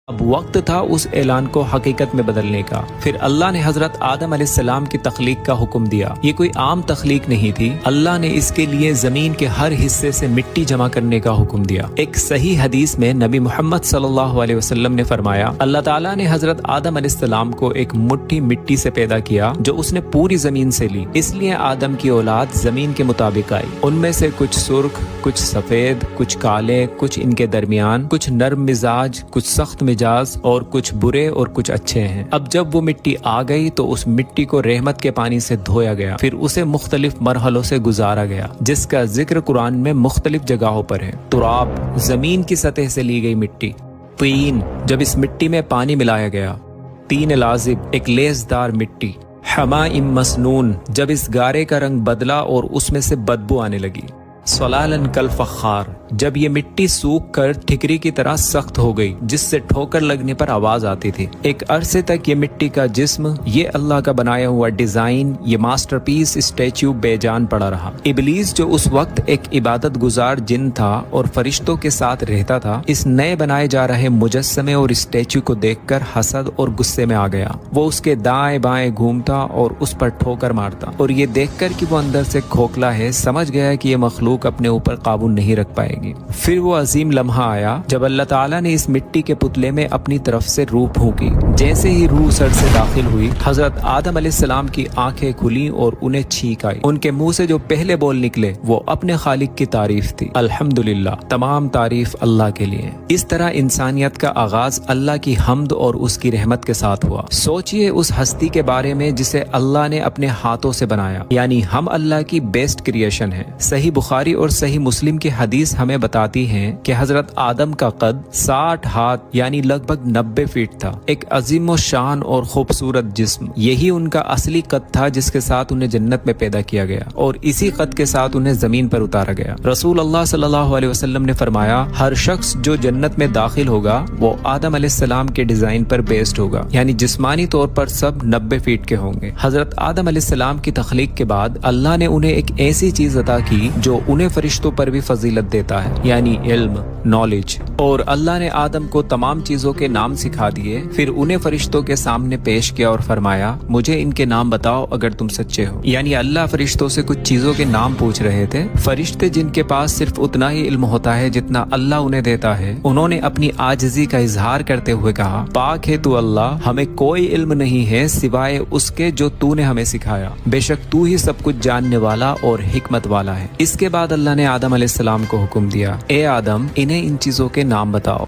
اب وقت تھا اس اعلان کو حقیقت میں بدلنے کا۔ پھر اللہ نے حضرت آدم علیہ السلام کی تخلیق کا حکم دیا۔ یہ کوئی عام تخلیق نہیں تھی، اللہ نے اس کے لیے زمین کے ہر حصے سے مٹی جمع کرنے کا حکم دیا۔ ایک صحیح حدیث میں نبی محمد صلی اللہ علیہ وسلم نے فرمایا، اللہ تعالیٰ نے حضرت آدم علیہ السلام کو ایک مٹھی مٹی سے پیدا کیا جو اس نے پوری زمین سے لی، اس لیے آدم کی اولاد زمین کے مطابق آئی۔ ان میں سے کچھ سرخ، کچھ سفید، کچھ کالے، کچھ ان کے درمیان، کچھ نرم مزاج، کچھ سخت مزاج اور کچھ برے اور کچھ اچھے ہیں۔ اب جب وہ مٹی آ گئی تو اس مٹی کو رحمت کے پانی سے دھویا گیا، پھر اسے مختلف مرحلوں سے گزارا گیا جس کا ذکر قرآن میں مختلف جگہوں پر ہے۔ تراب، زمین کی سطح سے لی گئی مٹی۔ طین، جب اس مٹی میں پانی ملایا گیا۔ طین لازب، ایک لیسدار مٹی۔ حمائم مسنون، جب اس گارے کا رنگ بدلا اور اس میں سے بدبو آنے لگی۔ صلالن کالفخار، جب یہ مٹی سوکھ کر ٹھکری کی طرح سخت ہو گئی جس سے ٹھوکر لگنے پر آواز آتی تھی۔ ایک عرصے تک یہ مٹی کا جسم، یہ اللہ کا بنایا ہوا ڈیزائن، یہ ماسٹر پیس اسٹیچو بے جان پڑا رہا۔ ابلیس جو اس وقت ایک عبادت گزار جن تھا اور فرشتوں کے ساتھ رہتا تھا، اس نئے بنائے جا رہے مجسمے اور اسٹیچو کو دیکھ کر حسد اور غصے میں آ گیا۔ وہ اس کے دائیں بائیں گھومتا اور اس پر ٹھوکر مارتا، اور یہ دیکھ کر کہ وہ اندر سے کھوکھلا ہے، سمجھ گیا کہ یہ مخلوق اپنے اوپر قابو نہیں رکھ پائے گی۔ پھر وہ عظیم لمحہ آیا جب اللہ تعالیٰ نے اس مٹی کے پتلے میں اپنی طرف سے روح پھونکی۔ جیسے ہی روح سر سے داخل ہوئی، حضرت آدم علیہ السلام کی آنکھیں کھلیں اور انہیں چھینک آئی۔ ان کے منہ سے جو پہلے بول نکلے وہ اپنے خالق کی تعریف تھی۔ الحمدللہ، تمام تعریف اللہ کے لیے۔ اس طرح انسانیت کا آغاز اللہ کی حمد اور اس کی رحمت کے ساتھ ہوا۔ سوچئے اس ہستی کے بارے میں جسے اللہ نے اپنے ہاتھوں سے بنایا، یعنی ہم اللہ کی بیسٹ کریشن ہیں۔ صحیح بخاری اور صحیح مسلم کی حدیث ہمیں بتاتی ہیں کہ حضرت آدم کا قد 60 ہاتھ یعنی لگ بھگ 90 فیٹ تھا۔ ایک عظیم و شان اور خوبصورت جسم، یہی ان کا اصلی قد تھا جس کے ساتھ انہیں جنت میں پیدا کیا گیا، اور اسی قد کے ساتھ انہیں زمین پر اتارا گیا۔ رسول اللہ صلی اللہ علیہ وسلم نے فرمایا، ہر شخص جو جنت میں داخل ہوگا وہ آدم علیہ السلام کے ڈیزائن پر بیسڈ ہوگا، یعنی جسمانی طور پر سب 90 فیٹ کے ہوں گے۔ حضرت آدم علیہ السلام کی تخلیق کے بعد اللہ نے انہیں ایک ایسی چیز عطا کی جو انہیں فرشتوں پر بھی فضیلت دیتا ہے، یعنی علم، نالج۔ اور اللہ نے آدم کو تمام چیزوں کے نام سکھا دیے، پھر انہیں فرشتوں کے سامنے پیش کیا اور فرمایا، مجھے ان کے نام بتاؤ اگر تم سچے ہو۔ یعنی اللہ فرشتوں سے کچھ چیزوں کے نام پوچھ رہے تھے۔ فرشتے جن کے پاس صرف اتنا ہی علم ہوتا ہے جتنا اللہ انہیں دیتا ہے، انہوں نے اپنی عاجزی کا اظہار کرتے ہوئے کہا، پاک ہے تو اللہ، ہمیں کوئی علم نہیں ہے سوائے اس کے جو تو نے ہمیں سکھایا، بے شک تو ہی سب کچھ جاننے والا اور حکمت والا ہے۔ اس کے بعد اللہ نے آدم علیہ السلام کو حکم دیا، اے آدم، انہیں ان چیزوں کے نام بتاؤ۔